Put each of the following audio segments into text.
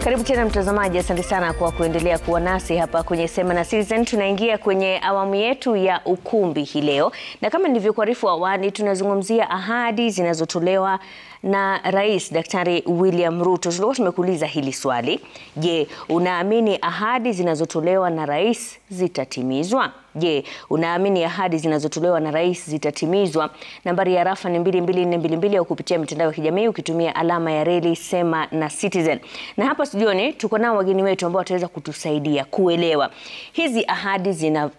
Karibu tena mtazamaji, asante sana kwa kuendelea kuwa nasi hapa kwenye Sema na Citizen. Tunaingia kwenye awamu yetu ya ukumbi hii leo. Na kama nilivyokuarifu awali, tunazungumzia ahadi zinazotolewa na Rais Daktari William Ruto. Tulikuwa tumekuuliza hili swali: je, unaamini ahadi zinazotolewa na rais zitatimizwa? Je, unaamini ahadi zinazotolewa na rais zitatimizwa? Nambari ya rafa ni 22422 au kupitia mitandao ya kijamii ukitumia alama ya reli Sema na Citizen. Na hapa studioni tuko nao wageni wetu ambao wataweza kutusaidia kuelewa hizi ahadi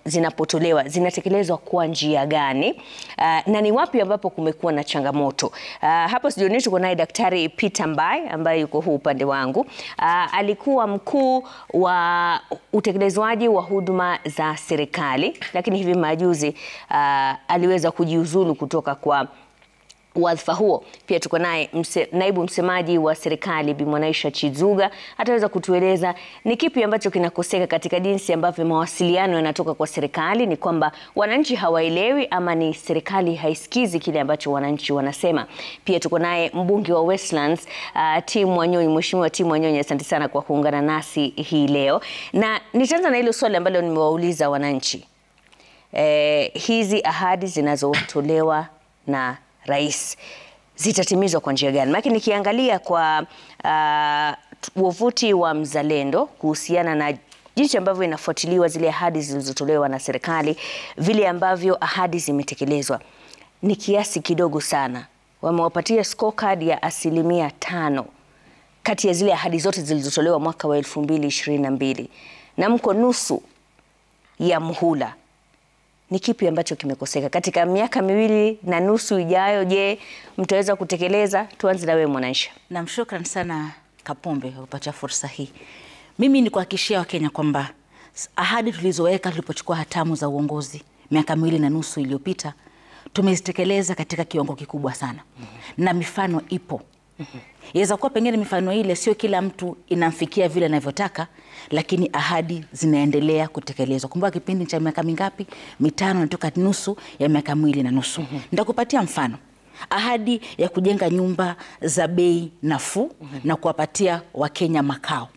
zinapotolewa zinatekelezwa kwa njia gani, na ni wapi ambapo kumekuwa na changamoto. Hapa studioni tuko naye Daktari Peter Mbai ambaye yuko huu upande wangu. Alikuwa mkuu wa utekelezwaji wa huduma za serikali, lakini hivi majuzi aliweza kujiuzulu kutoka kwa wadhifa huo. Pia tuko naye naibu msemaji wa serikali Bi Mwanaisha Chizuga. Ataweza kutueleza ni kipi ambacho kinakoseka katika jinsi ambavyo mawasiliano yanatoka kwa serikali. Ni kwamba wananchi hawaelewi ama ni serikali haisikizi kile ambacho wananchi wanasema. Pia tuko naye mbunge wa Westlands Tim Wanyonyi. Mheshimiwa Tim Wanyonyi, asante sana kwa kuungana nasi hii leo. Na nitaanza na hilo swali ambalo nimewauliza wananchi. Hizi ahadi zinazotolewa na rais zitatimizwa kwa njia gani? Maana nikiangalia kwa wavuti wa Mzalendo kuhusiana na jinsi ambavyo inafuatiliwa zile ahadi zilizotolewa na serikali, vile ambavyo ahadi zimetekelezwa ni kiasi kidogo sana. Wamewapatia scorecard ya 5% kati ya zile ahadi zote zilizotolewa mwaka wa 2022, na mko nusu ya muhula. Ni kipi ambacho kimekoseka katika miaka 2.5 ijayo? Je, mtaweza kutekeleza? Tuanze na wewe Mwanaisha. Na shukran sana Kapombe kwa kupata fursa hii. Mimi ni kuhakikishia Wakenya kwamba ahadi tulizoweka tulipochukua hatamu za uongozi miaka 2.5 iliyopita tumezitekeleza katika kiwango kikubwa sana. Na mifano ipo. Yaweza kuwa pengine mifano ile sio kila mtu inamfikia vile anavyotaka, lakini ahadi zinaendelea kutekelezwa. Kumbuka kipindi cha miaka mingapi? 5 natoka nusu ya miaka 2.5. Nitakupatia mfano. Ahadi ya kujenga nyumba za bei nafuu na kuwapatia Wakenya makao.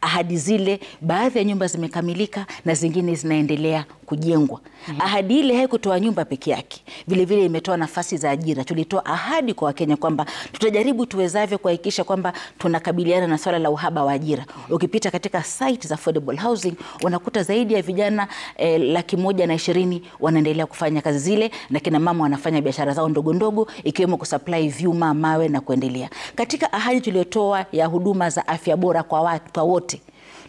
Ahadi zile, baadhi ya nyumba zimekamilika na zingine zinaendelea kujengwa. Ahadi ile haikutoa nyumba peke yake, vile vile imetoa nafasi za ajira. Tulitoa ahadi kwa Wakenya kwamba tutajaribu tuwezavyo kuhakikisha kwamba tunakabiliana na swala la uhaba wa ajira. Ukipita katika site za affordable housing unakuta zaidi ya vijana 120,000 wanaendelea kufanya kazi zile, na kina mama wanafanya biashara zao ndogo ndogo, ikiwemo kusupply vyuma, mawe na kuendelea. Katika ahadi tuliyotoa ya huduma za afya bora kwa wote,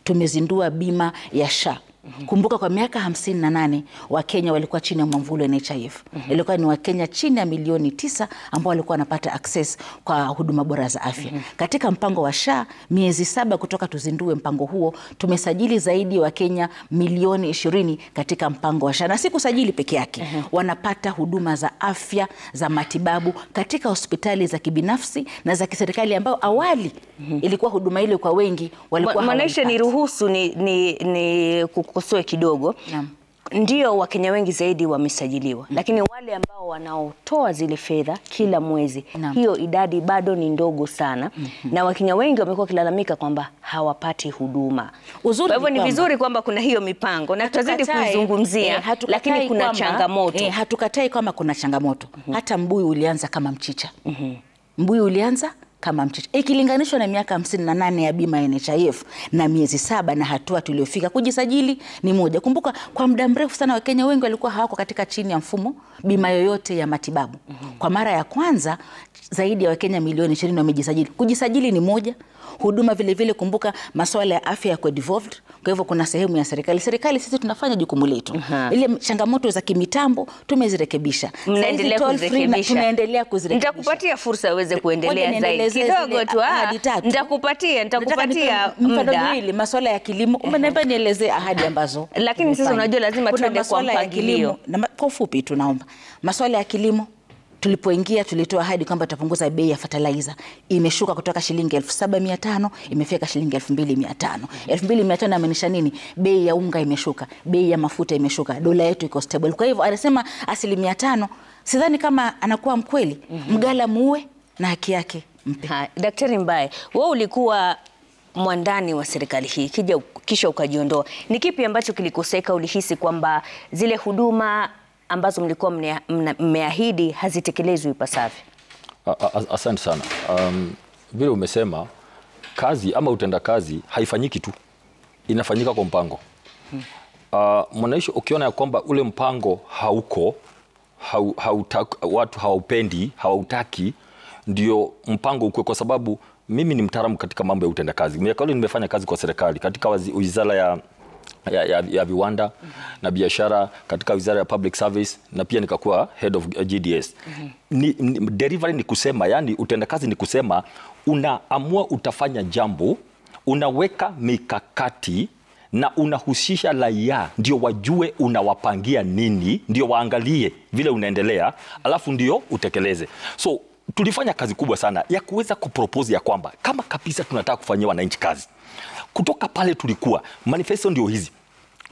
tumezindua bima ya SHA. Kumbuka kwa miaka 58 Wakenya walikuwa chini ya mwamvuli wa NHIF. Ilikuwa ni Wakenya chini ya milioni 9 ambao walikuwa wanapata access kwa huduma bora za afya. Katika mpango wa SHA, miezi 7 kutoka tuzindue mpango huo, tumesajili zaidi ya Wakenya milioni 20 katika mpango wa SHA. Na si kusajili peke yake, wanapata huduma za afya za matibabu katika hospitali za kibinafsi na za kiserikali ambao awali ilikuwa huduma ile kwa wengi walikuwa Mwanaisha, niruhusu ni kukosoe kidogo. Ndio Wakenya wengi zaidi wamesajiliwa, lakini wale ambao wanaotoa zile fedha kila mwezi, hiyo idadi bado ni ndogo sana. Na Wakenya wengi wamekuwa kilalamika kwamba hawapati huduma. Kwa hivyo ni vizuri kwamba kuna hiyo mipango na tutazidi kuizungumzia, lakini kuna changamoto. Hatukatai kama kuna changamoto. Hata mbuyu ulianza kama mchicha. Mbuyu ulianza kama mchicha. Ikilinganishwa na miaka 58 ya bima ya NHIF na miezi 7 na hatua tuliofika kujisajili ni moja. Kumbuka kwa muda mrefu sana Wakenya wengi walikuwa hawako katika chini ya mfumo bima yoyote ya matibabu. Kwa mara ya kwanza zaidi ya Wakenya milioni 20 wamejisajili. Kujisajili ni moja. Huduma vile vile, kumbuka masuala ya afya yako devolved. Kwa hivyo kuna sehemu ya serikali. Serikali sisi tunafanya jukumu letu. Ile changamoto za kimitambo tumezirekebisha. Tunaendelea kuzirekebisha. Nitakupatia fursa uweze kuendelea zaidi kidogo tu. Nitakupatia muda. Masuala ya kilimo, umeniambia nielezee ahadi ambazo. Lakini sasa unajua lazima tuende kwa mpangilio. Kwa ufupi tunaomba. Masuala ya kilimo, tulipoingia tulitoa ahadi kwamba tutapunguza bei ya fertilizer. Imeshuka kutoka shilingi 7,500 imefika shilingi 2,500. 2,500 inamaanisha nini? Bei ya unga imeshuka, bei ya mafuta imeshuka, dola yetu iko stable. Kwa hivyo anasema 5%, sidhani kama anakuwa mkweli. Mgala muue na haki yake mpe. Daktari Mbai, wewe ulikuwa mwandani wa serikali hii kisha ukajiondoa, ni kipi ambacho kilikoseka? Ulihisi kwamba zile huduma ambazo mlikuwa mmeahidi hazitekelezwi ipasavyo? Asante sana. Vile umesema, kazi ama utendakazi haifanyiki tu, inafanyika kwa mpango. Mwananchi ukiona ya kwamba ule mpango hauko, watu hawaupendi, hawautaki, ndio mpango ukue. Kwa sababu mimi ni mtaalamu katika mambo ya utendakazi. Miaka ile nimefanya kazi kwa serikali katika wizara ya viwanda na biashara, katika wizara ya public service, na pia nikakuwa head of GDS. Delivery ni kusema, yani utendakazi ni kusema unaamua utafanya jambo, unaweka mikakati na unahusisha raia ndio wajue unawapangia nini, ndio waangalie vile unaendelea, alafu ndio utekeleze. So tulifanya kazi kubwa sana ya kuweza kupropose ya kwamba kama kabisa tunataka kufanyia wananchi kazi. Kutoka pale tulikuwa manifesto ndio hizi.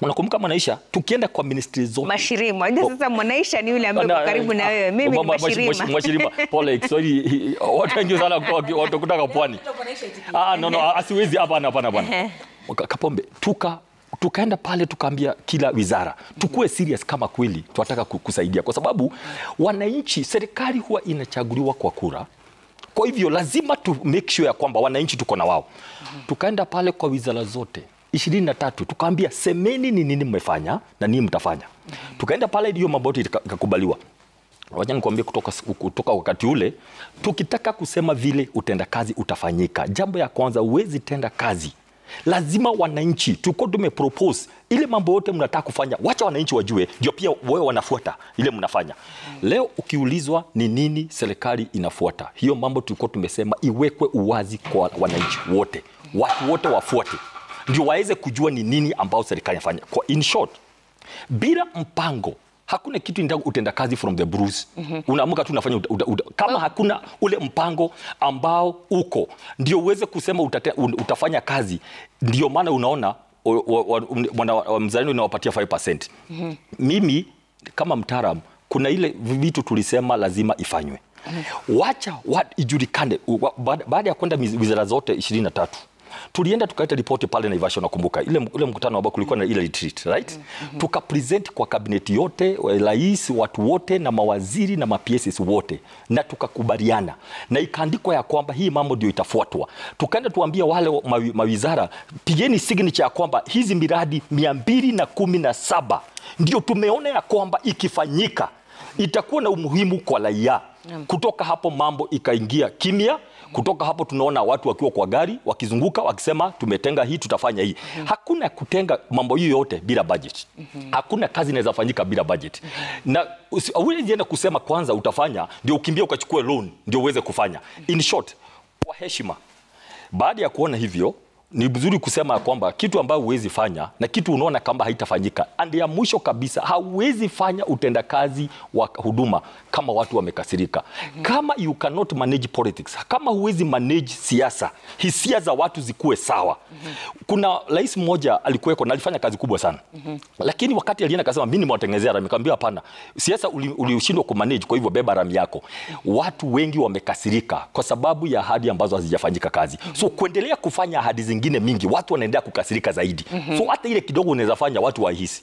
Unakumbuka Mwanaisha, tukienda kwa ministry zote. Mashirima. Sasa Mwanaisha ni yule ambaye yuko karibu na wewe. Mimi ni Mashirima. Mashirima. Pole, Kiswahili watu wengi sana watu kutoka pwani. No, asiwezi hapana. Kapombe, tukaenda pale tukaambia kila wizara tukue serious kama kweli tunataka kusaidia, kwa sababu wananchi, serikali huwa inachaguliwa kwa kura. Kwa hivyo lazima tu make sure ya kwamba wananchi tuko na wao. Tukaenda pale kwa wizara zote 23 tukaambia semeni ni nini mmefanya na nini mtafanya. Tukaenda pale hiyo mambo yote ikakubaliwa. Wacha nikwambie kutoka wakati ule tukitaka kusema vile utendakazi utafanyika, jambo ya kwanza, uwezi tenda kazi, lazima wananchi tuko tumepropose ile mambo yote mnataka kufanya, wacha wananchi wajue, ndio pia wewe wanafuata ile mnafanya. Leo ukiulizwa ni nini serikali inafuata, hiyo mambo tulikuwa tumesema iwekwe uwazi kwa wananchi wote, watu wote wafuate, ndio waweze kujua ni nini ambao serikali inafanya. Kwa in short, bila mpango hakuna kitu ndio utendakazi from the bruise. Unaamka tu unafanya kama hakuna ule mpango ambao uko, ndio uweze kusema utafanya kazi. Ndio maana unaona mzalendo unawapatia 5%. Mimi kama mtaalamu, kuna ile vitu tulisema lazima ifanywe. Wacha ijulikane. Baada ya kwenda wizara zote 23 tulienda tukaita ripoti pale Naivasha, nakumbuka ile mkutano ambao kulikuwa na ile retreat, right? Tukapresent kwa kabineti yote, rais, watu wote na mawaziri na ma-PSs wote, na tukakubaliana na ikaandikwa ya kwamba hii mambo ndio itafuatwa. Tukaenda tuambia wale mawizara, pigeni signature ya kwamba hizi miradi 217 ndio tumeona ya kwamba ikifanyika itakuwa na umuhimu kwa raia. Kutoka hapo mambo ikaingia kimya. Kutoka hapo tunaona watu wakiwa kwa gari wakizunguka wakisema tumetenga hii, tutafanya hii. Hakuna kutenga mambo hiyo yote bila budget. Hakuna kazi inaweza fanyika bila budget. Na huwezi enda kusema kwanza utafanya ndio ukimbie ukachukue loan ndio uweze kufanya. In short, kwa heshima, baada ya kuona hivyo, ni vizuri kusema kwamba kitu ambayo huwezi fanya na kitu unaona kama haitafanyika, and ya mwisho kabisa, hauwezi fanya utendakazi wa huduma kama watu wamekasirika. Kama you cannot manage politics, kama huwezi manage siasa, hisia za watu zikuwe sawa. Kuna rais mmoja alikuweko na alifanya kazi kubwa sana. Lakini wakati alienda akasema mimi nimewatengenezea rami, nikamwambia hapana, siasa ulishindwa kumanage, kwa hivyo beba rami yako. Watu wengi wamekasirika kwa sababu ya ahadi ambazo hazijafanyika kazi. So kuendelea kufanya ahadi zingine mingi, watu wanaendelea kukasirika zaidi. So hata ile kidogo unaweza fanya watu wahisi.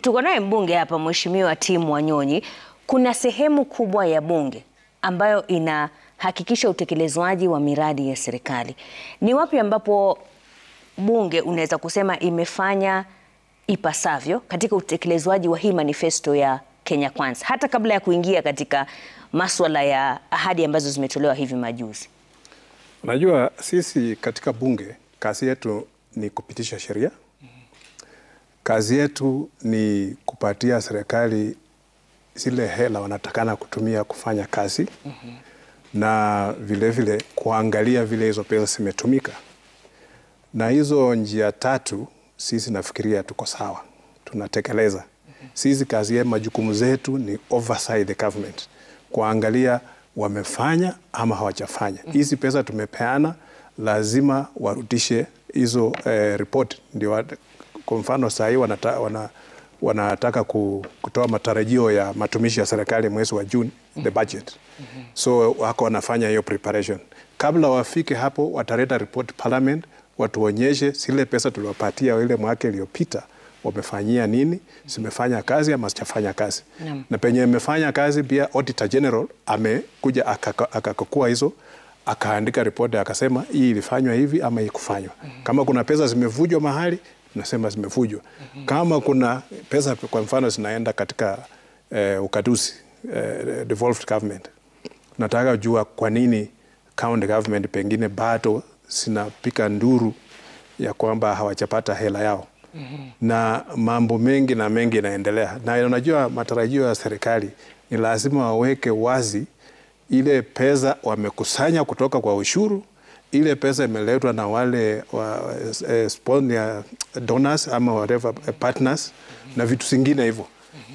Tuko naye mbunge hapa, Mheshimiwa Tim Wanyonyi. Kuna sehemu kubwa ya bunge ambayo inahakikisha utekelezwaji wa miradi ya serikali. Ni wapi ambapo bunge unaweza kusema imefanya ipasavyo katika utekelezwaji wa hii manifesto ya Kenya Kwanza, hata kabla ya kuingia katika masuala ya ahadi ambazo zimetolewa hivi majuzi? Unajua, sisi katika bunge kazi yetu ni kupitisha sheria. Kazi yetu ni kupatia serikali zile hela wanatakana kutumia kufanya kazi. Na vile vile kuangalia vile hizo pesa zimetumika. Na hizo njia tatu sisi nafikiria tuko sawa, tunatekeleza. Sisi kazi yetu, majukumu zetu ni oversight the government, kuangalia wamefanya ama hawajafanya. Hizi pesa tumepeana, lazima warudishe hizo report. Ndio kwa mfano saa hii wanataka kutoa matarajio ya matumishi ya serikali mwezi wa Juni, the budget. So wako wanafanya hiyo preparation. kabla wafike hapo wataleta report parliament, watuonyeshe zile pesa tuliwapatia ile mwaka iliyopita wamefanyia nini, simefanya kazi ama sijafanya kazi. Na penye imefanya kazi pia Auditor General amekuja akakagua hizo, akaandika report akasema hii ilifanywa hivi ama ikufanywa. Kama kuna pesa zimevujwa mahali, tunasema zimevujwa. Kama kuna pesa kwa mfano zinaenda katika ukaduzi, devolved government, nataka jua kwa nini county government pengine bado sinapika nduru ya kwamba hawajapata hela yao. Na mambo mengi na mengi yanaendelea. Na unajua matarajio ya serikali ni lazima waweke wazi ile pesa wamekusanya kutoka kwa ushuru, ile pesa imeletwa na wale sponsor donors ama whatever partners na vitu zingine hivyo.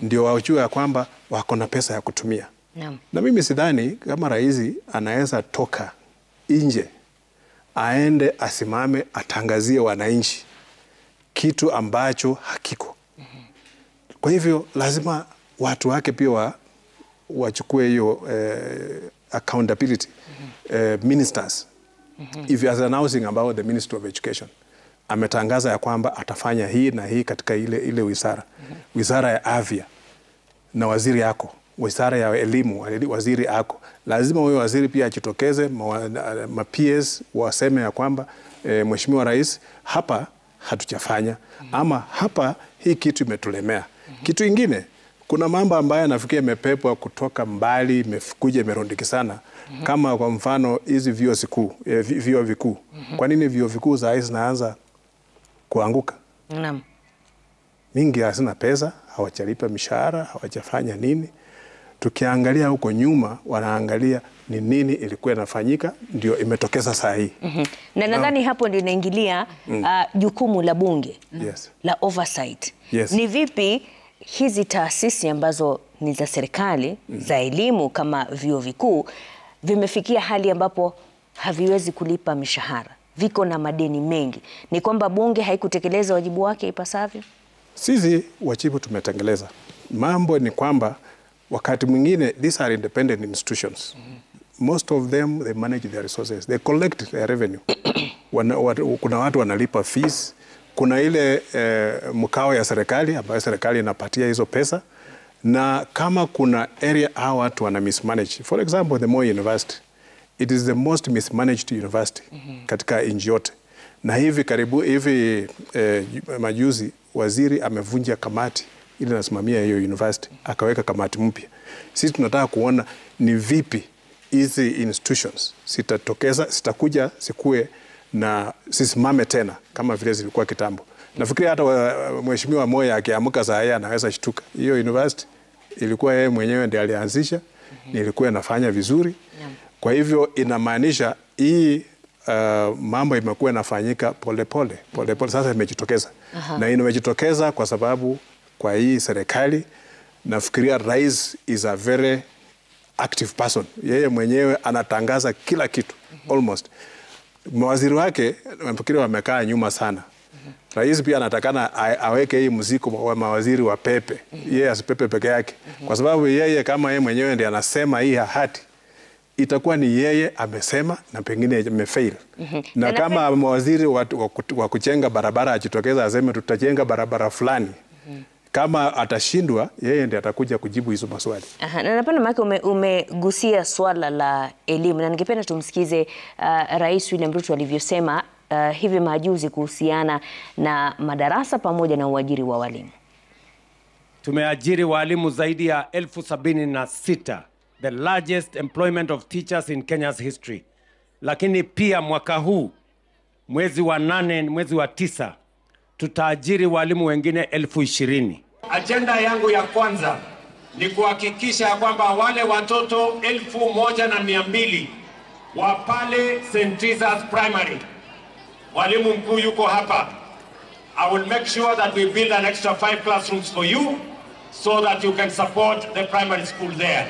Ndio wajue ya kwamba wako na pesa ya kutumia. Na mimi sidhani kama rais anaweza toka nje aende asimame atangazie wananchi kitu ambacho hakiko. Kwa hivyo lazima watu wake pia wachukue hiyo accountability. Ministers, if he is announcing about the Ministry of Education, ametangaza ya kwamba atafanya hii na hii katika ile wizara. Wizara ya afya na waziri yako, wizara ya elimu, waziri yako. Lazima huyo waziri pia ajitokeze, ma-PS waseme ya kwamba Mheshimiwa Rais, hapa hatujafanya ama hapa hii kitu imetulemea. Kitu ingine, kuna mambo ambayo nafikia imepepwa kutoka mbali, imekuja imerundiki sana. Kama kwa mfano hizi vyuo vikuu. Kwa nini vyuo vikuu za zinaanza kuanguka? Mingi hazina pesa, hawajalipa mishahara, hawajafanya nini. Tukiangalia huko nyuma, wanaangalia ni nini ilikuwa inafanyika, ndio imetokeza saa hii. Na nadhani hapo ndio inaingilia jukumu la bunge, la oversight. Ni vipi hizi taasisi ambazo ni za serikali, za elimu kama vyuo vikuu, vimefikia hali ambapo haviwezi kulipa mishahara, viko na madeni mengi? Ni kwamba bunge haikutekeleza wajibu wake ipasavyo? Sisi wajibu tumetekeleza. Mambo ni kwamba wakati mwingine these are independent institutions. Most of them they manage their resources. They collect their revenue. Kuna watu wanalipa fees. Kuna ile mkao ya serikali ambayo serikali inapatia hizo pesa. Na kama kuna area hao watu wana mismanage. For example, the Moi University. It is the most mismanaged university katika nchi yote. Na hivi majuzi waziri amevunja kamati ili nasimamia hiyo university, akaweka kamati mpya. Sisi tunataka kuona ni vipi hizi institutions sitakuja sikue na sisimame tena kama vile zilikuwa kitambo. Nafikiri hata Mheshimiwa Moi akiamka saa hii anaweza shtuka. Hiyo university ilikuwa yeye mwenyewe ndiye alianzisha, ilikuwa inafanya vizuri. Kwa hivyo inamaanisha hii mambo imekuwa inafanyika pole sasa imejitokeza. Na imejitokeza kwa sababu kwa hii serikali nafikiria rais is a very active person. Yeye mwenyewe anatangaza kila kitu almost. Mawaziri wake nafikiri wamekaa nyuma sana. Rais pia anatakana aweke hii muziki wa mawaziri wa pepe. Yeye asipepe peke yake. Kwa sababu yeye kama yeye mwenyewe ndiye anasema hii ahadi, itakuwa ni yeye amesema na pengine imefail. Na kama mawaziri wa kujenga barabara ajitokeza aseme tutajenga barabara fulani, kama atashindwa yeye ndiye atakuja kujibu hizo maswali. Na napenda maana umegusia swala la elimu, na ningependa tumsikize Rais William Ruto alivyosema hivi majuzi kuhusiana na madarasa pamoja na uajiri wa walimu. Tumeajiri walimu zaidi ya 76,000, the largest employment of teachers in Kenya's history. Lakini pia mwaka huu mwezi wa 8, mwezi wa 9 tutaajiri walimu wengine 20,000. Agenda yangu ya kwanza ni kuhakikisha kwamba wale watoto 1,200 wa pale St. Teresa's Primary, walimu mkuu yuko hapa, I will make sure that we build an extra 5 classrooms for you so that you can support the primary school there.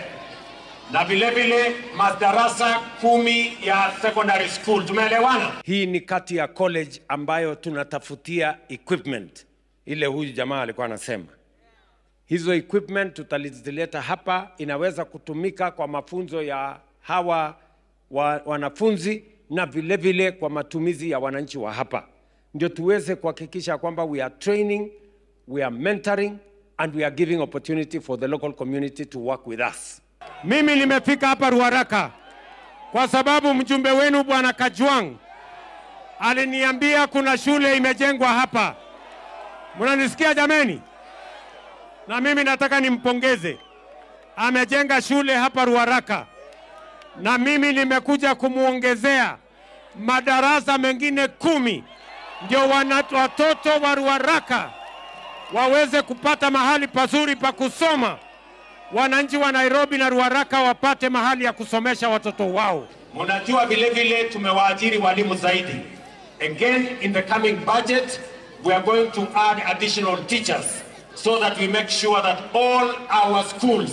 Na vile vile madarasa 10 ya secondary school. Tumeelewana? Hii ni kati ya college ambayo tunatafutia equipment. Ile huyu jamaa alikuwa anasema. Hizo equipment tutalizileta hapa, inaweza kutumika kwa mafunzo ya hawa wanafunzi na vile vile kwa matumizi ya wananchi wa hapa, ndio tuweze kuhakikisha kwamba we are training, we are mentoring and we are giving opportunity for the local community to work with us. Mimi nimefika hapa Ruaraka kwa sababu mjumbe wenu Bwana Kajwang aliniambia kuna shule imejengwa hapa. Mnanisikia jameni? Na mimi nataka nimpongeze. Amejenga shule hapa Ruaraka. Na mimi nimekuja kumuongezea madarasa mengine 10 ndio watoto wa Ruaraka waweze kupata mahali pazuri pa kusoma. Wananchi wa Nairobi na Ruaraka wapate mahali ya kusomesha watoto wao. Mnajua vile vile tumewaajiri walimu zaidi. Again, in the coming budget, we are going to add additional teachers so that we make sure that all our schools,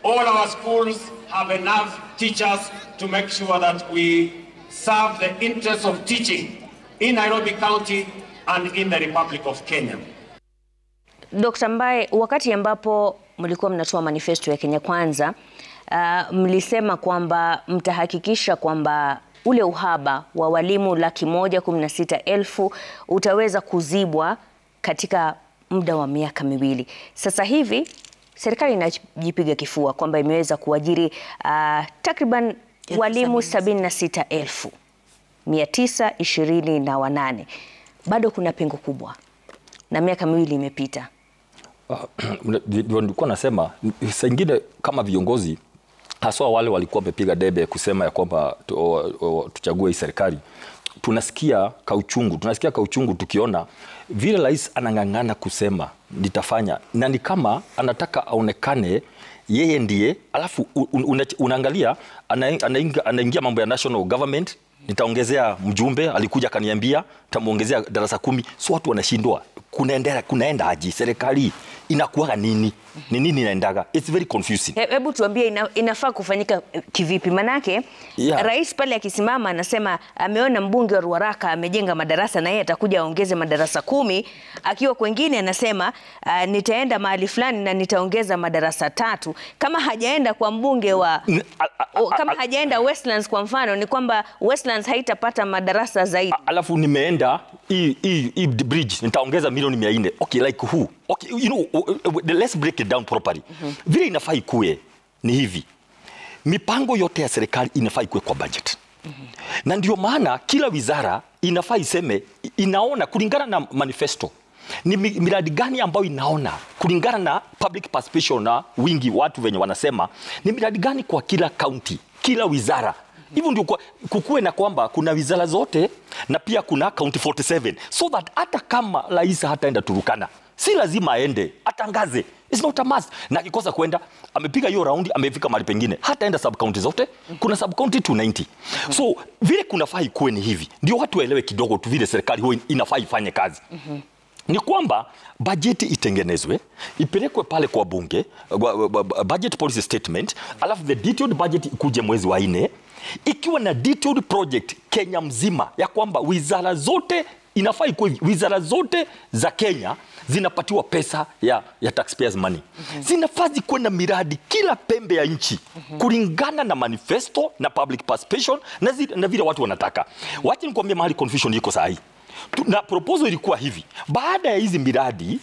all our schools have enough teachers to make sure that we serve the interests of teaching in Nairobi County and in the Republic of Kenya. Dr. Mbae, wakati ambapo mlikuwa mnatoa manifesto ya Kenya Kwanza, mlisema kwamba mtahakikisha kwamba ule uhaba wa walimu 116,000 utaweza kuzibwa katika muda wa miaka 2. Sasa hivi serikali inajipiga kifua kwamba imeweza kuajiri takriban walimu 76,928. Bado kuna pengo kubwa na miaka 2 imepita. Nilikuwa nasema sengine kama viongozi haswa wale walikuwa wamepiga debe kusema ya kwamba tuchague hii serikali, tunasikia kauchungu tukiona vile rais anang'ang'ana kusema nitafanya, na ni kama anataka aonekane yeye ndiye, alafu unaangalia anaingia mambo ya national government, nitaongezea mjumbe, alikuja kaniambia tamuongezea darasa 10, so watu wanashindwa kunaenda aje serikali inakuwa nini? Ni nini inaendaga? It's very confusing. Hebu tuambie inafaa kufanyika kivipi? Manake rais pale akisimama anasema ameona mbunge wa Ruaraka amejenga madarasa na yeye atakuja aongeze madarasa 10, akiwa kwingine anasema nitaenda mahali fulani na nitaongeza madarasa 3. Kama hajaenda kwa mbunge wa kama hajaenda Westlands kwa mfano, ni kwamba Westlands haitapata madarasa zaidi. Alafu nimeenda hii bridge nitaongeza milioni 400. Okay, like who? Okay, you know, let's break it down properly. Vile inafaa ikue ni hivi. Mipango yote ya serikali inafaa ikue kwa budget. Na ndio maana kila wizara inafaa iseme inaona kulingana na manifesto ni miradi gani ambayo inaona kulingana na public participation na wingi watu wenye wanasema ni miradi gani kwa kila county, kila wizara. Hivyo ndio kukue na kwamba kuna wizara zote na pia kuna county 47, so that hata kama rais hataenda Turukana si lazima aende, atangaze. It's not a must. Na kikosa kwenda, amepiga hiyo raundi, amefika mahali pengine, hataenda sub county zote. Kuna sub county 290. So vile kunafaa ikuwe ni hivi, ndio watu waelewe kidogo tu vile serikali huwa inafaa ifanye kazi. Ni kwamba bajeti itengenezwe, ipelekwe pale kwa bunge, budget policy statement, alafu the detailed budget ikuje mwezi wa 4, ikiwa na detailed project Kenya mzima ya kwamba wizara zote inafaa ikuwe wizara zote za Kenya zinapatiwa pesa ya taxpayers money. Zinafaa zikuwe na miradi kila pembe ya nchi kulingana na manifesto na public participation na vile watu wanataka. Wacha nikwambie mahali confusion iko sahi. Na proposal ilikuwa hivi. Baada ya hizi miradi,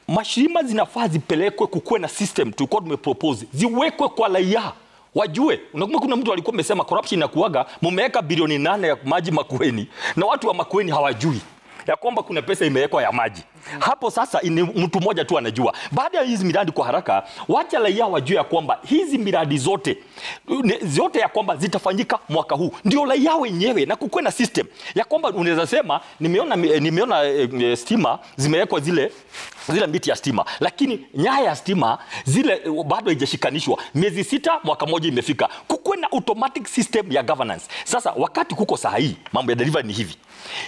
mashirima zinafaa zipelekwe kukuwe na system tulikuwa tumepropose, ziwekwe kwa raia. Wajue, unakumbuka kuna mtu alikuwa amesema corruption inakuaga, mumeweka bilioni 8 ya maji Makueni na watu wa Makueni hawajui ya kwamba kuna pesa imewekwa ya maji. Hapo sasa mtu mmoja tu anajua. Baada ya hizi miradi kwa haraka, wacha raia wajue ya kwamba hizi miradi zote ya kwamba zitafanyika mwaka huu. Ndio raia wenyewe na kukuwe na system ya kwamba unaweza sema nimeona stima zimewekwa zile miti ya stima, lakini nyaya ya stima zile bado haijashikanishwa. Miezi 6 mwaka mmoja imefika. Kukuwe na automatic system ya governance. Sasa wakati kuko sahihi, mambo ya delivery ni hivi.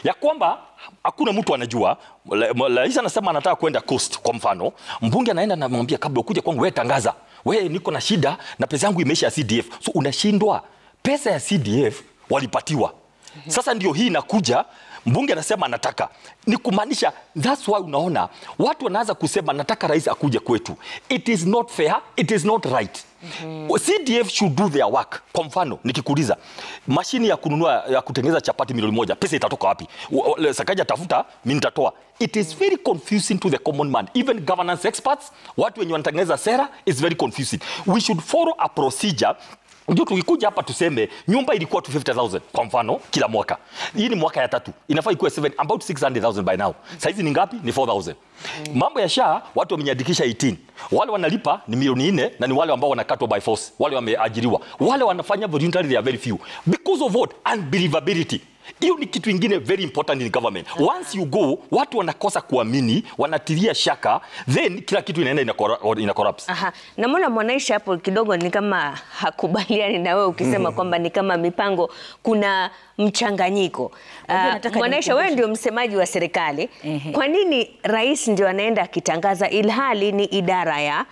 Ya kwamba hakuna mtu anajua, rais anasema anataka kwenda coast kwa mfano, mbunge anaenda na mwambia kabla ukuje kwangu wewe tangaza, wewe niko na shida na pesa yangu imeisha ya CDF. So unashindwa, pesa ya CDF walipatiwa. Sasa ndio hii inakuja, mbunge anasema anataka. Ni kumaanisha, that's why unaona watu wanaanza kusema nataka rais akuje kwetu. It is not fair, it is not right. CDF should do their work. Kwa mfano, nikikuuliza, mashini ya kununua ya kutengeneza chapati milioni 1, pesa itatoka wapi? Sakaja tafuta, mimi nitatoa. It is very confusing to the common man. Even governance experts, watu wenye wanatengeneza sera, is very confusing. We should follow a procedure. Ndio tukikuja hapa tuseme nyumba ilikuwa 250,000 kwa mfano kila mwaka. Hii ni mwaka ya 3. Inafaa ikuwe about 600,000 by now. Saizi ni ngapi? Ni 4,000. Mambo ya SHA watu wamejiandikisha 18. Wale wanalipa ni milioni 4 na ni wale ambao wanakatwa by force. Wale wameajiriwa. Wale wanafanya voluntary, they are very few. Because of what? Unbelievability. Hiyo ni kitu ingine very important in government. Once you go, watu wanakosa kuamini, wanatilia shaka, then kila kitu inaenda ina corrupt. Na mbona Mwanaisha hapo kidogo ni kama hakubaliani na wewe ukisema kwamba ni kama mipango kuna mchanganyiko. Mwanaisha, wewe ndio msemaji wa serikali. Kwa nini rais ndio anaenda akitangaza ilhali ni idara ya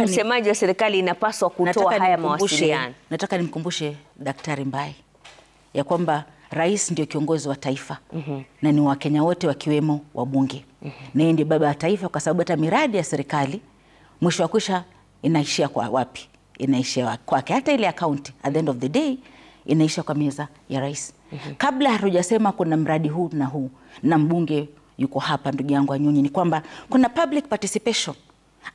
msemaji wa serikali inapaswa kutoa haya mawasiliano? Nataka nimkumbushe Daktari Mbai ya kwamba rais ndio kiongozi wa taifa na ni Wakenya wote wakiwemo wabunge. Na yeye ndiye baba wa taifa, kwa sababu hata miradi ya serikali mwisho wa kwisha inaishia kwa wapi? Inaishia kwake. Hata ile account at the end of the day inaishia kwa meza ya rais. Kabla hatujasema kuna mradi huu na huu na mbunge yuko hapa, ndugu yangu Anyunyi, ni kwamba kuna public participation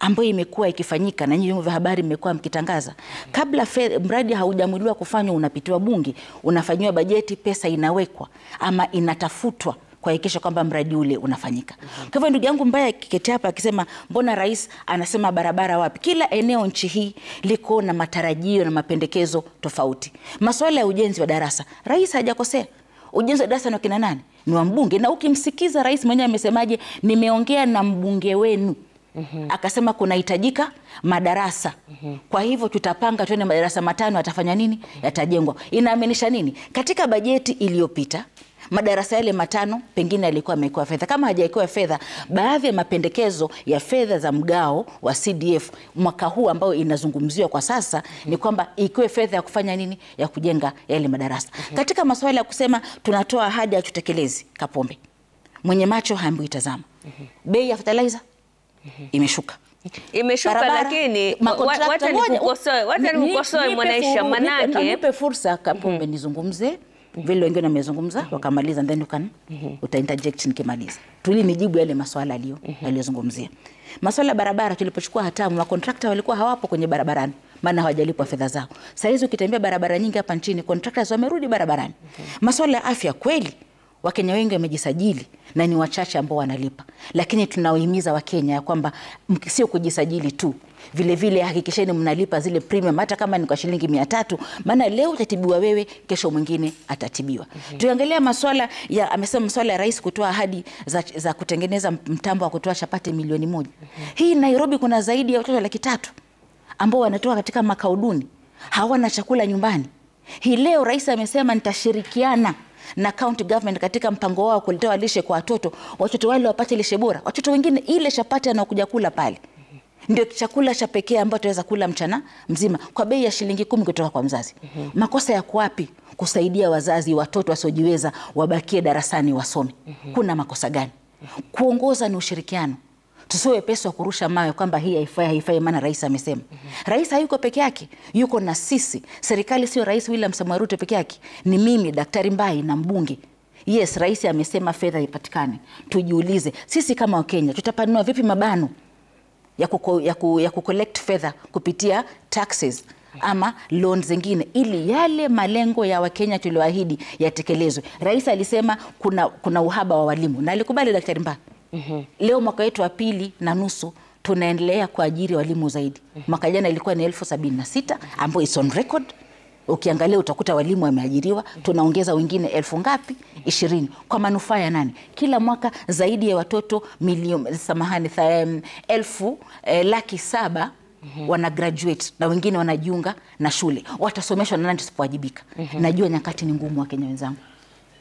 ambayo imekuwa ikifanyika na nyinyi vyombo vya habari mmekuwa mkitangaza. Kabla mradi haujamuliwa kufanywa, unapitiwa bunge, unafanywa bajeti, pesa inawekwa ama inatafutwa kuhakikisha kwamba mradi ule unafanyika. Kwa hivyo ndugu yangu Mbai akiketi hapa akisema mbona rais anasema barabara wapi? Kila eneo nchi hii liko na matarajio na mapendekezo tofauti. Masuala ya ujenzi wa darasa, rais hajakosea. Ujenzi wa darasa ni kina nani? Ni wa mbunge. Na ukimsikiza rais mwenyewe amesemaje, nimeongea na mbunge wenu. Akasema kunahitajika madarasa. Kwa hivyo tutapanga tuone madarasa 5 yatafanya nini? Yatajengwa. Inaaminisha nini? Katika bajeti iliyopita madarasa yale 5 pengine yalikuwa yamewekewa fedha. Kama hajawekewa fedha, baadhi ya mapendekezo ya fedha za mgao wa CDF mwaka huu ambao inazungumziwa kwa sasa ni kwamba ikiwe fedha ya kufanya nini? Ya kujenga yale madarasa. Katika masuala ya kusema tunatoa ahadi ya tutekelezi, Kapombe, mwenye macho haambiwi tazama. Bei ya fertilizer imeshuka. Lakini wacha nikukosoe Mwanaisha, manake nipe fursa Kapombe nizungumze vile wengine wamezungumza wakamaliza, then uta interject nikimaliza. Nijibu yale maswala aliyozungumzia. Maswala barabara, tulipochukua hatamu wa contractor walikuwa hawapo kwenye barabarani maana hawajalipwa fedha zao. Sasa hizo ukitembea barabara nyingi hapa nchini contractors wamerudi barabarani. Maswala ya afya, kweli Wakenya wengi wamejisajili na ni wachache ambao wanalipa. Lakini tunawahimiza Wakenya ya kwamba sio kujisajili tu. Vile vile hakikisheni mnalipa zile premium hata kama ni kwa shilingi 300, maana leo utatibiwa wewe, kesho mwingine atatibiwa. Tuangalia masuala ya, amesema masuala ya rais kutoa ahadi za kutengeneza mtambo wa kutoa chapati milioni 1. Hii Nairobi kuna zaidi ya watoto 300,000 ambao wanatoka katika makao duni, hawana chakula nyumbani. Hii leo rais amesema nitashirikiana na county government katika mpango wao kuletea lishe kwa watoto wale wapate lishe bora. Watoto wengine ile chapati anakuja kula pale ndio chakula cha pekee ambacho tunaweza kula mchana mzima kwa bei ya shilingi 10 kutoka kwa mzazi. Makosa ya wapi kusaidia wazazi watoto wasiojiweza wabakie darasani wasome? Kuna makosa gani? Kuongoza ni ushirikiano. Tusiwe pesa wa kurusha mawe kwamba hii haifai maana rais amesema. Rais hayuko peke yake, yuko na sisi. Serikali sio Rais William Samoei Ruto peke yake, ni mimi Daktari Mbai na mbunge. Yes, rais amesema fedha ipatikane. Tujiulize, sisi kama Wakenya tutapanua vipi mabano ya kucollect fedha kupitia taxes ama loans zingine ili yale malengo ya Wakenya tulioahidi yatekelezwe. Rais alisema kuna uhaba wa walimu na alikubali Daktari Mbai. Leo mwaka wetu wa 2.5 tunaendelea kuajiri walimu zaidi. Mwaka jana ilikuwa ni 76,000 ambao is on record. Ukiangalia utakuta walimu wameajiriwa, tunaongeza wengine 20 kwa manufaa ya nani? Kila mwaka zaidi ya watoto milioni 700,000 wana graduate na wengine wanajiunga na shule. Watasomeshwa na nani tusipowajibika? Najua nyakati ni ngumu Wakenya wenzangu,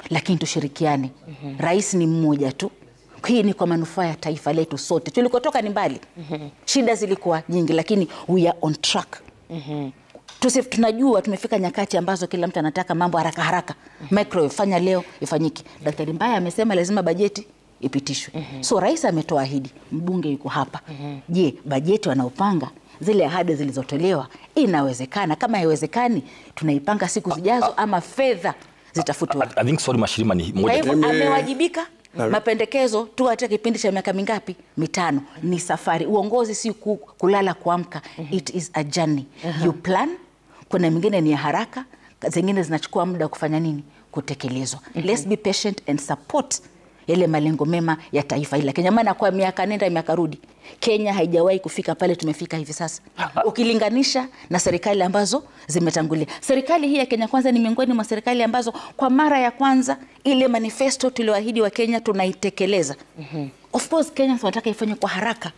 lakini tushirikiane. Rais ni mmoja tu. Hii ni kwa manufaa ya taifa letu sote. Tulikotoka ni mbali. Shida zilikuwa nyingi lakini we are on track. Tunajua tumefika nyakati ambazo kila mtu anataka mambo haraka. Microwave fanya leo ifanyike. Daktari Mbai amesema lazima bajeti ipitishwe. So rais ametoa ahadi, mbunge yuko hapa. Je, bajeti wanaopanga zile ahadi zilizotolewa inawezekana. Kama haiwezekani, tunaipanga siku zijazo ama fedha zitafutwa. I think sorry Mashirima ni Kwa moja. hivyo amewajibika. Mapendekezo tu katika kipindi cha miaka mingapi? 5. Ni safari. Uongozi si kulala kuamka. It is a journey. You plan. Kuna mingine ni ya haraka, zingine zinachukua muda kufanya nini? Kutekelezwa. Let's be patient and support yale malengo mema ya taifa hili. Kenya maana kwa miaka nenda miaka rudi, Kenya haijawahi kufika pale tumefika hivi sasa. Ukilinganisha na serikali ambazo zimetangulia. Serikali hii ya Kenya Kwanza ni miongoni mwa serikali ambazo kwa mara ya kwanza ile manifesto tulioahidi wa Kenya tunaitekeleza. Of course Kenya tunataka ifanywe kwa haraka.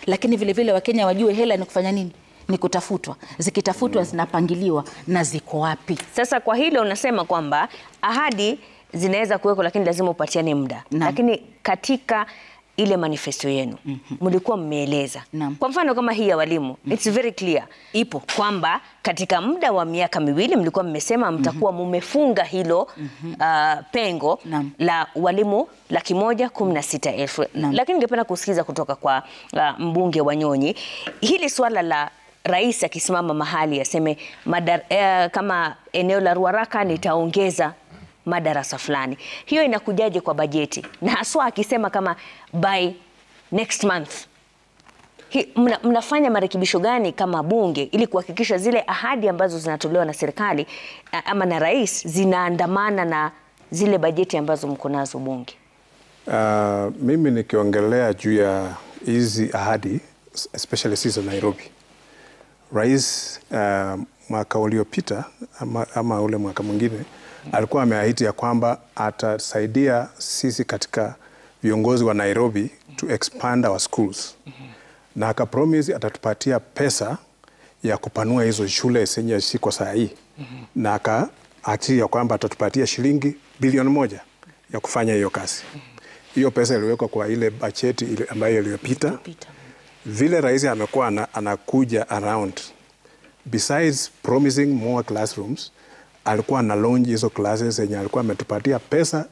Lakini vile vile Wakenya wajue hela ni kufanya nini? Ni kutafutwa. Zikitafutwa zinapangiliwa na ziko wapi. Sasa kwa hilo unasema kwamba ahadi zinaweza kuweko lakini lazima upatiane muda. Lakini katika ile manifesto yenu mlikuwa mmeeleza. Kwa mfano kama hii ya walimu, it's very clear. Ipo kwamba katika muda wa miaka 2 mlikuwa mmesema mtakuwa mumefunga hilo pengo la walimu 116,000. Lakini ningependa kusikiza kutoka kwa mbunge Wanyonyi, hili swala la rais akisimama mahali aseme kama eneo la Ruaraka nitaongeza madarasa fulani. Hiyo inakujaje kwa bajeti? Na haswa akisema kama by next month. Mnafanya marekebisho gani kama bunge ili kuhakikisha zile ahadi ambazo zinatolewa na serikali ama na rais zinaandamana na zile bajeti ambazo mko nazo bunge? Mimi nikiongelea juu ya hizi ahadi, especially sisi Nairobi. Rais mwaka uliopita ama ule mwaka mwingine alikuwa ameahidi ya kwamba atasaidia sisi katika viongozi wa Nairobi to expand our schools. Na akapromise atatupatia pesa ya kupanua hizo shule zenye ziko saa hii. Na akaahidi ya kwamba atatupatia shilingi bilioni 1 ya kufanya hiyo kazi. Hiyo pesa iliwekwa kwa ile bajeti ambayo iliyopita. Vile rais amekuwa anakuja around, besides promising more classrooms, alikuwa na launch hizo classes zenye alikuwa ametupatia pesa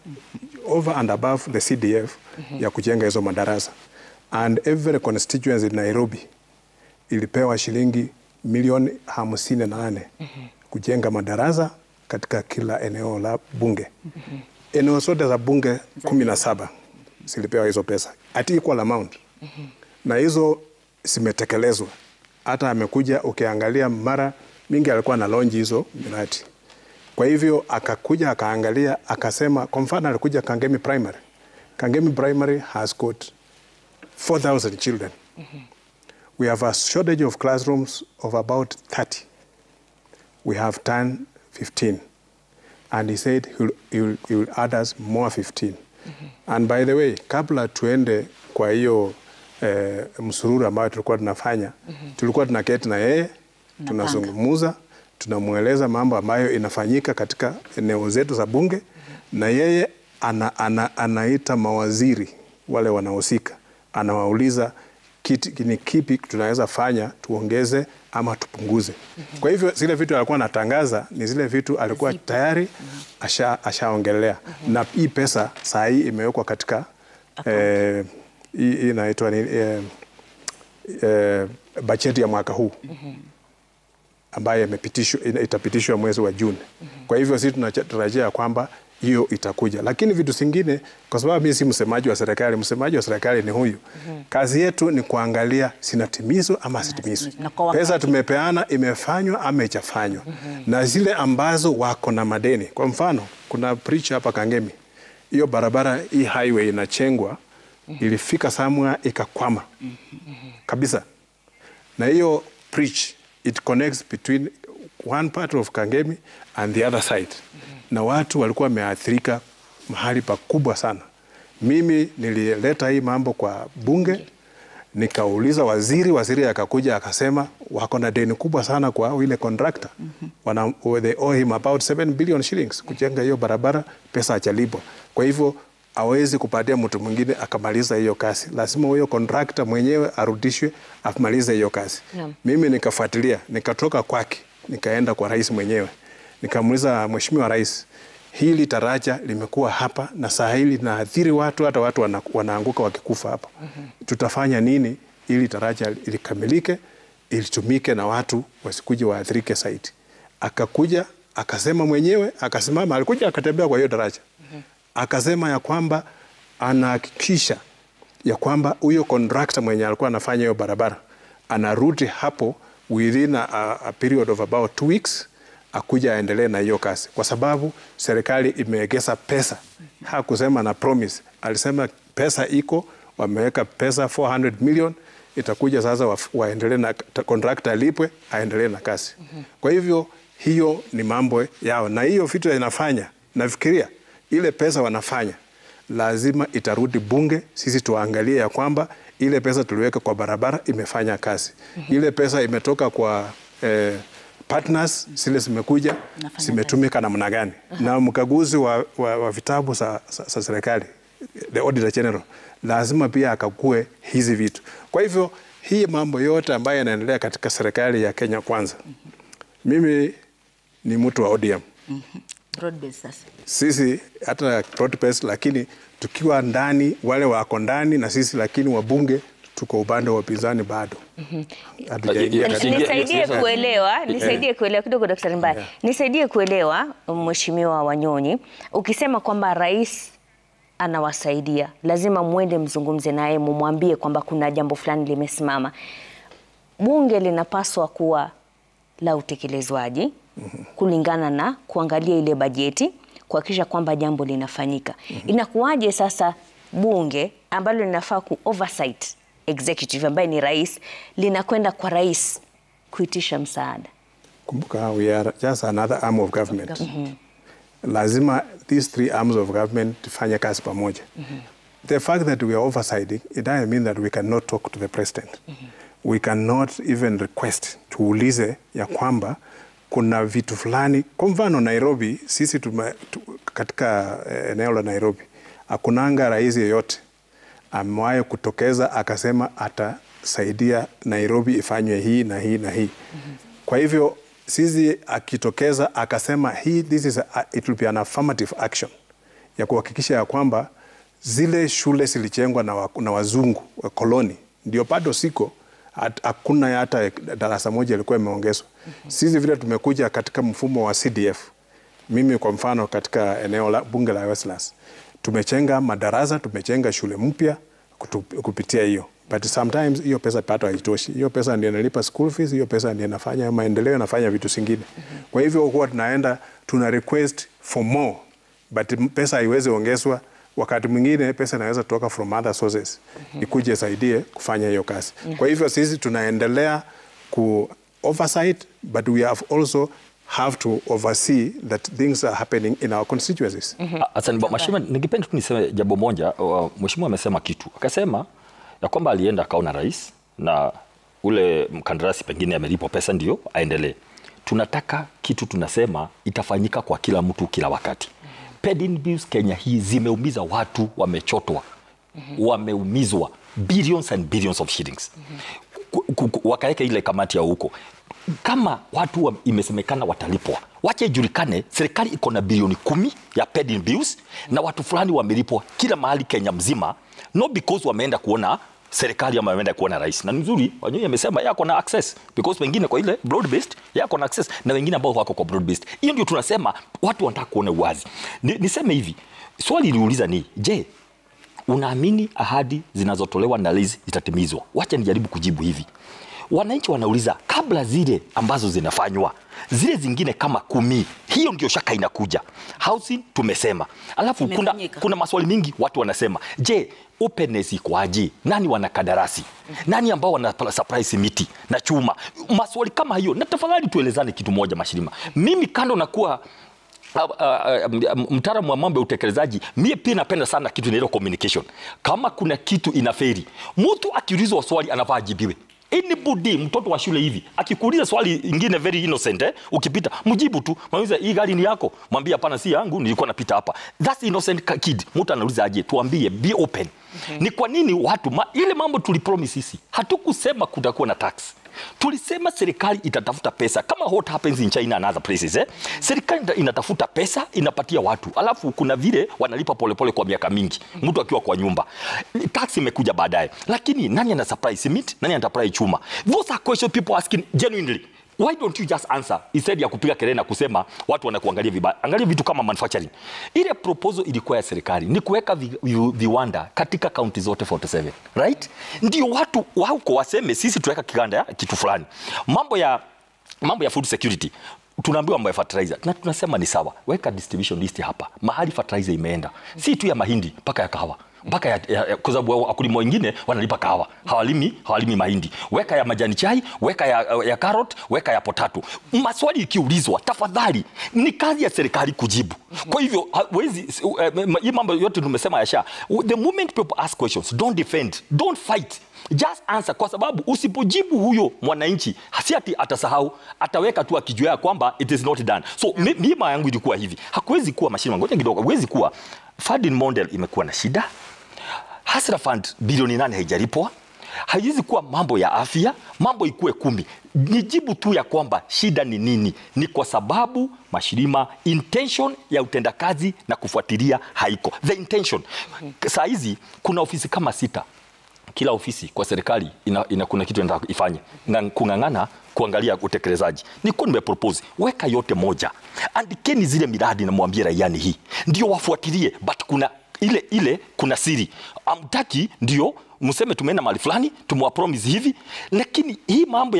over and above the CDF ya kujenga hizo madarasa. And every constituency in Nairobi ilipewa shilingi milioni 58 kujenga madarasa katika kila eneo la bunge. Eneo zote za bunge 17 zilipewa hizo pesa at equal amount. Na hizo zimetekelezwa. Hata amekuja ukiangalia mara mingi alikuwa na launch hizo miradi. Kwa hivyo akakuja akaangalia akasema, kwa mfano alikuja Kangemi Primary. Kangemi Primary has got 4,000 children. We have a shortage of classrooms of about 30. We have done 15. And he said he will add us more 15. And by the way, kabla tuende kwa hiyo msururu ambayo tulikuwa tunafanya, tulikuwa tunaketi na yeye, tunazungumza, tunamueleza mambo ambayo inafanyika katika eneo zetu za bunge, na yeye anaita mawaziri wale wanahusika, anawauliza ni kipi tunaweza fanya tuongeze ama tupunguze. Kwa hivyo zile vitu alikuwa anatangaza ni zile vitu alikuwa tayari ashaongelea. Na hii pesa saa hii imewekwa katika hii inaitwa bajeti ya mwaka huu ambayo itapitishwa mwezi wa Juni. Kwa hivyo sisi tunatarajia kwamba hiyo itakuja. Lakini vitu zingine, kwa sababu mimi si msemaji wa serikali, msemaji wa serikali ni huyu. Kazi yetu ni kuangalia sinatimizwa ama sitimizwa. Pesa tumepeana imefanywa ama haijafanywa. Na zile ambazo wako na madeni. Kwa mfano, kuna bridge hapa Kangemi. Hiyo barabara, hii highway inachengwa, ilifika somewhere ikakwama. Kabisa. Na hiyo bridge, it connects between one part of Kangemi and the other side. Na watu walikuwa wameathirika mahali pakubwa sana. Mimi nilileta hii mambo kwa bunge, nikauliza waziri akakuja akasema wako na deni kubwa sana kwa ile contractor. They owe him about 7 billion shillings kujenga hiyo barabara, pesa hajalipwa. Kwa hivyo hawezi kupatia mtu mwingine akamaliza hiyo kazi. Lazima huyo contractor mwenyewe arudishwe amalize hiyo kazi. Mimi nikafuatilia, nikatoka kwake, nikaenda kwa rais mwenyewe. Nikamuuliza, Mheshimiwa Rais, hili taraja limekuwa hapa na saa hili linaathiri watu, hata watu wanaanguka wakikufa hapa. Tutafanya nini ili taraja likamilike ilitumike na watu wasikuje waathirike zaidi. Akakuja akasema mwenyewe, akasimama, alikuja akatembea kwa hiyo daraja, akasema ya kwamba anahakikisha ya kwamba huyo contractor mwenye alikuwa anafanya hiyo barabara anarudi hapo within a period of about 2 weeks, akuja aendelee na hiyo kazi, kwa sababu serikali imeegeza pesa. Hakusema na promise, alisema pesa iko, wameweka pesa 400 million, itakuja sasa waendelee na contractor alipwe, aendelee na kazi. Kwa hivyo hiyo ni mambo yao, na hiyo vitu inafanya, nafikiria ile pesa wanafanya lazima itarudi bunge, sisi tuangalie ya kwamba ile pesa tuliweka kwa barabara imefanya kazi. Ile pesa imetoka kwa partners, zile zimekuja zimetumika namna gani. Na mkaguzi wa vitabu za serikali, the Auditor General, lazima pia akague hizi vitu. Kwa hivyo hii mambo yote ambayo yanaendelea katika serikali ya Kenya Kwanza, mimi ni mtu wa ODM. Broad base sasa. Sisi hata broad base, lakini tukiwa ndani, wale wako ndani na sisi, lakini wabunge tuko upande wa upinzani bado. Nisaidie kuelewa kidogo Daktari Mbae. Nisaidie kuelewa Mheshimiwa Wanyonyi, ukisema kwamba rais anawasaidia, lazima muende mzungumze naye, mumwambie kwamba kuna jambo fulani limesimama. Bunge linapaswa kuwa la utekelezwaji kulingana na kuangalia ile bajeti, kuhakikisha kwamba jambo linafanyika. Inakuwaje sasa bunge ambalo linafaa ku oversight executive ambaye ni rais, linakwenda kwa rais kuitisha msaada? Kumbuka, we are just another arm of government. Lazima these 3 arms of government tufanye kazi pamoja. The fact that we are oversighting, it doesn't mean that we cannot talk to the president. We cannot even request, tuulize ya kwamba kuna vitu fulani. Kwa mfano Nairobi, sisi katika eneo la Nairobi, hakunanga rais yeyote amewahi kutokeza akasema atasaidia Nairobi ifanywe hii na hii na hii. Kwa hivyo sisi akitokeza akasema it will be an affirmative action ya kuhakikisha ya kwamba zile shule zilijengwa na wazungu wa koloni, ndio bado siko, hakuna hata darasa moja ilikuwa imeongezwa. Sisi vile tumekuja katika mfumo wa CDF, mimi kwa mfano katika eneo la bunge la Westlands, tumechenga madarasa, tumechenga shule mpya kupitia hiyo. But sometimes hiyo pesa pato haitoshi. Hiyo pesa ndio inalipa school fees, hiyo pesa ndio inafanya maendeleo, inafanya vitu vingine. Kwa hivyo huwa tunaenda tuna request for more, but pesa haiwezi ongezwa. Wakati mwingine pesa inaweza kutoka from other sources ikuje saidie kufanya hiyo kazi. Kwa hivyo sisi tunaendelea ku oversight, but we have also have to oversee that things are happening in our constituencies. Asante Mheshimiwa, ningependa tu niseme jambo moja. Mheshimiwa amesema kitu, akasema ya kwamba alienda akaona rais na ule mkandarasi pengine amelipwa pesa ndio aendelee. Tunataka kitu tunasema itafanyika kwa kila mtu kila wakati. Pending bills Kenya hii zimeumiza watu, wamechotwa, wameumizwa billions and billions of shillings. Wakaeka ile kamati ya huko. Kama watu imesemekana watalipwa, wache julikane serikali iko na bilioni 10 ya pending bills na watu fulani wamelipwa kila mahali Kenya mzima, no because wameenda kuona serikali ama wameenda kuona rais. Na nzuri Wanyonyi amesema yako na access because wengine kwa ile broad based yako na access na wengine ambao wako kwa broad based. Hiyo ndio tunasema watu wanataka kuona uwazi. Niseme hivi, swali niliuliza ni je, unaamini ahadi zinazotolewa na rais zitatimizwa? Wacha nijaribu kujibu hivi. Wananchi wanauliza kabla zile ambazo zinafanywa, zile zingine kama 10, hiyo ndio shaka inakuja. Housing tumesema. Alafu kuna maswali mingi watu wanasema, je, openness iko aje? Nani wanakandarasi? Nani ambao wana surprise miti na chuma? Maswali kama hiyo. Na tafadhali tuelezane kitu moja Mashirima. Mimi kando na kuwa mtaalamu wa mambo ya utekelezaji, mimi pia napenda sana kitu inaitwa communication. Kama kuna kitu inaferi, mtu akiulizwa swali anafaa ajibiwe. Anybody, mtoto wa shule hivi akikuuliza swali ingine very innocent, ukipita mjibu tu. Mwambie hii gari ni yako, mwambie hapana si yangu, nilikuwa napita hapa. That's innocent kid. Mtu anauliza aje, tuambie, be open. Ni kwa nini watu ile mambo tulipromise sisi, hatukusema kutakuwa na tax. Tulisema serikali itatafuta pesa kama what happens in China and other places. Serikali inatafuta pesa, inapatia watu. Alafu kuna vile wanalipa polepole kwa miaka mingi. Mtu akiwa kwa nyumba. Tax imekuja baadaye. Lakini nani ana supply cement? Nani ana supply chuma? Those are questions people asking genuinely. Why don't you just answer instead ya kupiga kelele na kusema watu wanakuangalia vibaya? Angalia vitu kama manufacturing. Ile proposal ilikuwa ya serikali ni kuweka viwanda katika kaunti zote 47, right? Ndio watu wako waseme sisi tuweka kiwanda ya kitu fulani. Mambo ya food security. Tunaambiwa mambo ya fertilizer. Na tunasema ni sawa. Weka distribution list hapa. Mahali fertilizer imeenda. Si tu ya mahindi mpaka ya kahawa. Mpaka kwa sababu wakulima wengine wanalipa kahawa. Hawalimi mahindi. Weka ya majani chai, weka ya carrot, weka ya potato. Maswali ikiulizwa, tafadhali ni kazi ya serikali kujibu. Kwa hivyo hii mambo yote tumesema yasha. The moment people ask questions, don't defend, don't fight. Just answer, kwa sababu usipojibu huyo mwananchi si ati atasahau, ataweka tu akijua kwamba it is not done. So mimi yangu ilikuwa hivi, hakuwezi kuwa mashine ngoja kidogo, hakuwezi kuwa funding model imekuwa na shida. Hasra fund bilioni 8 haijalipwa. Haiwezi kuwa mambo ya afya, mambo ikue 10. Nijibu tu ya kwamba shida ni nini? Ni kwa sababu mashirima intention ya utendakazi na kufuatilia haiko. The intention. Saa hizi kuna ofisi kama 6. Kila ofisi kwa serikali kuna kitu inataka ifanye. Na kungangana kuangalia utekelezaji. Niko nimepropose weka yote moja. Andikeni zile miradi na mwambie raia ni hii. Ndio wafuatilie, but kuna ile kuna siri. Amtaki ndio mseme tumeenda mahali fulani, tumewapromise hivi, lakini hii mambo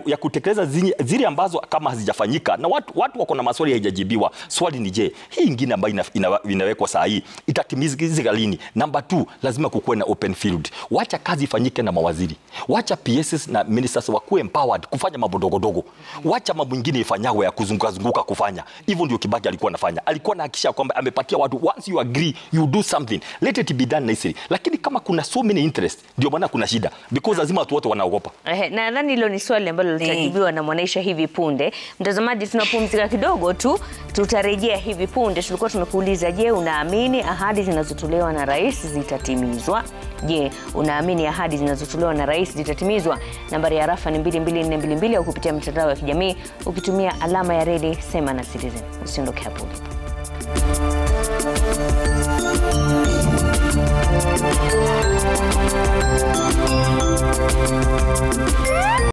ya kutekeleza zile ambazo kama hazijafanyika na watu wako na maswali hayajajibiwa. Swali ni je, hii nyingine ambayo inawekwa saa hii itatimizika lini? Number 2, lazima kukuwe na open field. Wacha kazi ifanyike na mawaziri. Wacha PSs na ministers wakuwe empowered kufanya mambo dogo. Wacha mambo mengine ifanywe ya kuzunguka kufanya. Hivyo ndio Kibaki alikuwa anafanya. Alikuwa anahakikisha kwamba amepatia watu, once you agree, you do something. Let it be done nicely. Lakini kama kuna so many interest, ndio maana kuna shida. Because lazima watu wote wanaogopa. Na nadhani hilo ni swali ambalo litajibiwa na Mwanaisha hivi punde. Mtazamaji, tunapumzika kidogo tu, tutarejea hivi punde. Tulikuwa tumekuuliza, je, unaamini ahadi zinazotolewa na rais zitatimizwa? Je, unaamini ahadi zinazotolewa na rais zitatimizwa? Nambari ya rafa ni 22422 au kupitia mitandao ya kijamii ukitumia alama ya redi Sema na Citizen. Usiondoke hapo.